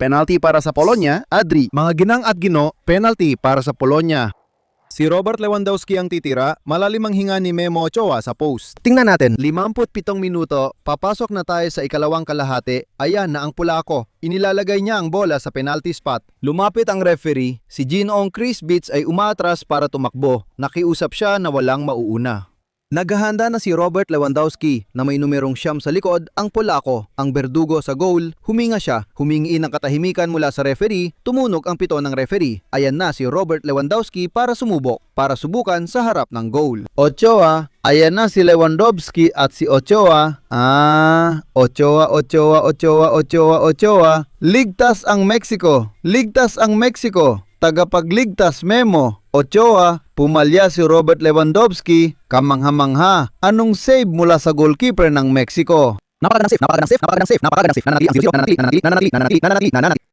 penalty para sa Polonia, Adri. Mga ginang at gino, penalty para sa Polonia. Si Robert Lewandowski ang titira, malalim ang hinga ni Memo Ochoa sa post. Tingnan natin, 57 minuto, papasok na tayo sa ikalawang kalahati, ayan na ang Polako. Inilalagay niya ang bola sa penalty spot. Lumapit ang referee, si Ginoong Chris Beats ay umatras para tumakbo. Nakiusap siya na walang mauuna. Naghahanda na si Robert Lewandowski na may numerong 9 sa likod, ang Polako, ang berdugo sa goal, huminga siya, humingi ng katahimikan mula sa referee, tumunog ang pito ng referee. Ayan na si Robert Lewandowski para sumubok, para subukan sa harap ng goal. Ochoa, ayan na si Lewandowski at si Ochoa. Ochoa. Ligtas ang Mexico, ligtas ang Mexico. Tagapagligtas Memo Ochoa, pumalya si Robert Lewandowski, kamangha-mangha. Anong save mula sa goalkeeper ng Mexico? Napakagandang save. Nananatili ang 0-0, nananatili.